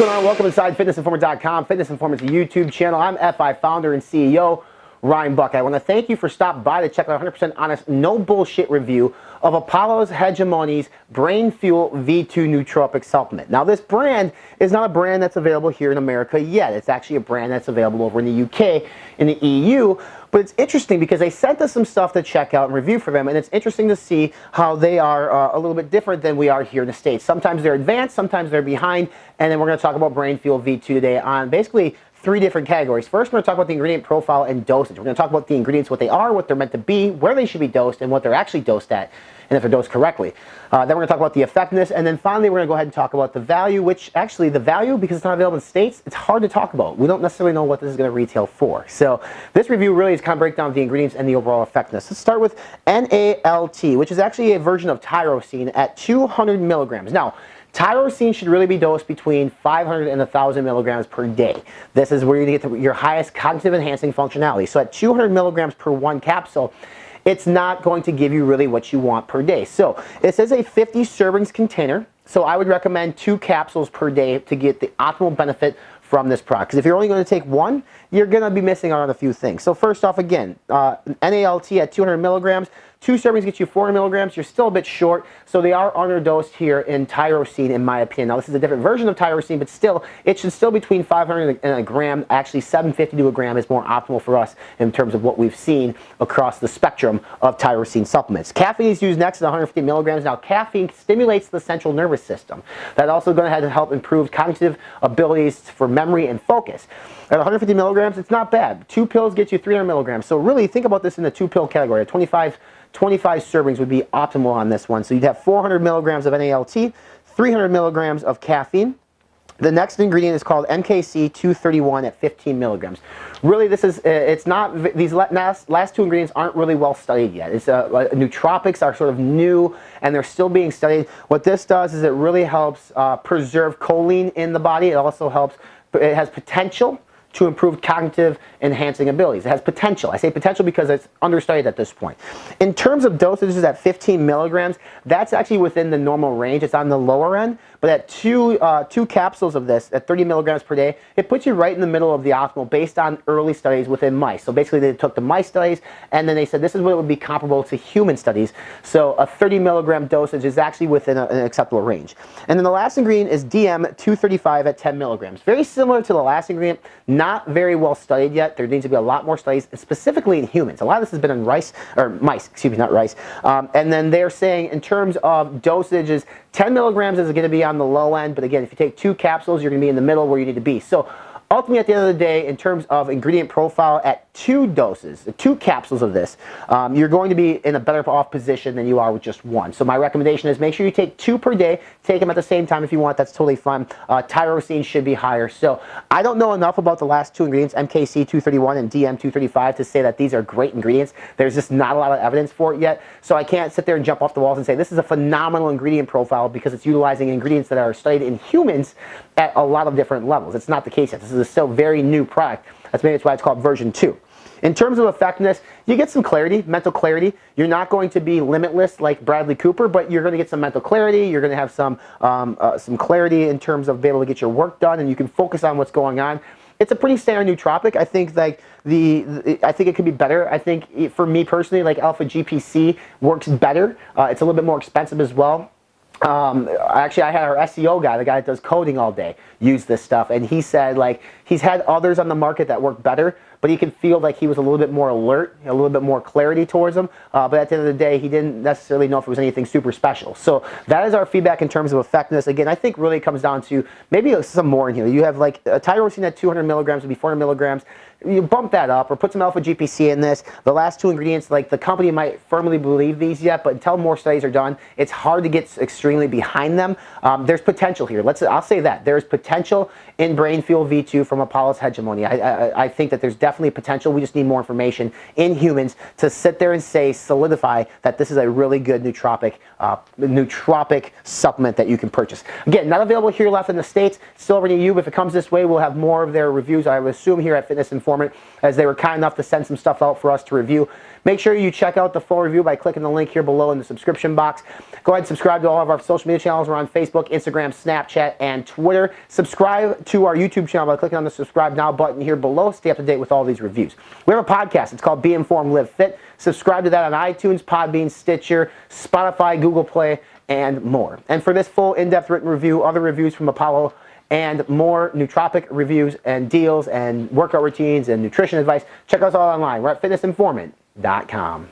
going on? Welcome inside fitnessinformer.com, Fitness Informant's YouTube channel. I'm FI founder and CEO Ryan Buck. I want to thank you for stopping by to check out 100% honest, no bullshit review of Apollos Hegemony's Brain Fuel V2 Nootropic supplement. Now, this brand is not a brand that's available here in America yet. It's actually a brand that's available over in the UK, in the EU. But it's interesting because they sent us some stuff to check out and review for them, and it's interesting to see how they are a little bit different than we are here in the States. Sometimes they're advanced, sometimes they're behind, and then we're going to talk about Brain Fuel V2 today on basically three different categories. First, we're going to talk about the ingredient profile and dosage. We're going to talk about the ingredients, what they are, what they're meant to be, where they should be dosed, and what they're actually dosed at, and if they're dosed correctly. Then we're going to talk about the effectiveness, and then finally we're going to go ahead and talk about the value, which actually the value, because it's not available in the States, it's hard to talk about. We don't necessarily know what this is going to retail for. So this review really is kind of break down the ingredients and the overall effectiveness. Let's start with NALT, which is actually a version of tyrosine at 200 milligrams. Now, tyrosine should really be dosed between 500 and 1,000 milligrams per day. This is where you get your highest cognitive enhancing functionality. So at 200 milligrams per one capsule, it's not going to give you really what you want per day. So it says a 50 servings container. So I would recommend 2 capsules per day to get the optimal benefit from this product. Because if you're only going to take one, you're going to be missing out on a few things. So first off, again, NALT at 200 milligrams. 2 servings get you 400 milligrams. You're still a bit short, so they are underdosed here in tyrosine, in my opinion. Now, this is a different version of tyrosine, but still, it should still be between 500 and a gram. Actually, 750 to a gram is more optimal for us in terms of what we've seen across the spectrum of tyrosine supplements. Caffeine is used next at 150 milligrams. Now, caffeine stimulates the central nervous system. That's also going to help improve cognitive abilities for memory and focus. At 150 milligrams, it's not bad. 2 pills get you 300 milligrams. So really, think about this in the 2-pill category. 25 servings would be optimal on this one. So you'd have 400 milligrams of NALT, 300 milligrams of caffeine. The next ingredient is called MKC 231 at 15 milligrams. Really, this is, it's not, these last 2 ingredients aren't really well studied yet. It's nootropics are sort of new and they're still being studied. What this does is it really helps preserve choline in the body. It also helps, it has potential to improve cognitive enhancing abilities. It has potential. I say potential because it's understudied at this point. In terms of dosages at 15 milligrams, that's actually within the normal range. It's on the lower end, but at two capsules of this at 30 milligrams per day, it puts you right in the middle of the optimal based on early studies within mice. So basically they took the mice studies and then they said this is what would be comparable to human studies. So a 30 milligram dosage is actually within an acceptable range. And then the last ingredient is DM235 at 10 milligrams. Very similar to the last ingredient, not very well studied yet. There needs to be a lot more studies, specifically in humans. A lot of this has been in mice, excuse me, not rice. And then they're saying in terms of dosages, 10 milligrams is going to be on the low end, but again, if you take 2 capsules, you're going to be in the middle where you need to be. So ultimately, at the end of the day, in terms of ingredient profile, at 2 doses, 2 capsules of this, you're going to be in a better off position than you are with just 1. So my recommendation is make sure you take 2 per day. Take them at the same time if you want. That's totally fine. Tyrosine should be higher. So I don't know enough about the last 2 ingredients, MKC 231 and DM 235, to say that these are great ingredients. There's just not a lot of evidence for it yet. So I can't sit there and jump off the walls and say this is a phenomenal ingredient profile because it's utilizing ingredients that are studied in humans at a lot of different levels. It's not the case yet. This is a still very new product. That's maybe why it's called version 2. In terms of effectiveness, you get some clarity, mental clarity. You're not going to be limitless like Bradley Cooper, but you're going to get some mental clarity. You're going to have some clarity in terms of being able to get your work done, and you can focus on what's going on. It's a pretty standard nootropic. I think like I think it could be better. I think for me personally, like alpha GPC works better. It's a little bit more expensive as well. Actually, I had our SEO guy, the guy that does coding all day, use this stuff, and he said like he's had others on the market that work better, but he could feel like he was a little bit more alert, a little bit more clarity towards him. But at the end of the day, he didn't necessarily know if it was anything super special. So that is our feedback in terms of effectiveness. Again, I think really comes down to maybe some more in here. You have like a tyrosine at 200 milligrams would be 400 milligrams. You bump that up or put some alpha GPC in this. The last 2 ingredients, like the company might firmly believe these yet, but until more studies are done, it's hard to get extremely behind them. There's potential here. I'll say that. There's potential in Brain Fuel V2 from Apollos Hegemony. I think that there's definitely definitely potential. We just need more information in humans to sit there and solidify that this is a really good nootropic supplement that you can purchase. Again, not available here left in the States, still over to you. If it comes this way, we'll have more of their reviews, I would assume, here at Fitness Informant, as they were kind enough to send some stuff out for us to review. Make sure you check out the full review by clicking the link here below in the subscription box. Go ahead and subscribe to all of our social media channels. We're on Facebook, Instagram, Snapchat, and Twitter. Subscribe to our YouTube channel by clicking on the subscribe now button here below. Stay up to date with all these reviews. We have a podcast. It's called Be Informed, Live Fit. Subscribe to that on iTunes, Podbean, Stitcher, Spotify, Google Play, and more. And for this full in-depth written review, other reviews from Apollo, and more nootropic reviews and deals and workout routines and nutrition advice, check us all online. We're at fitnessinformant.com.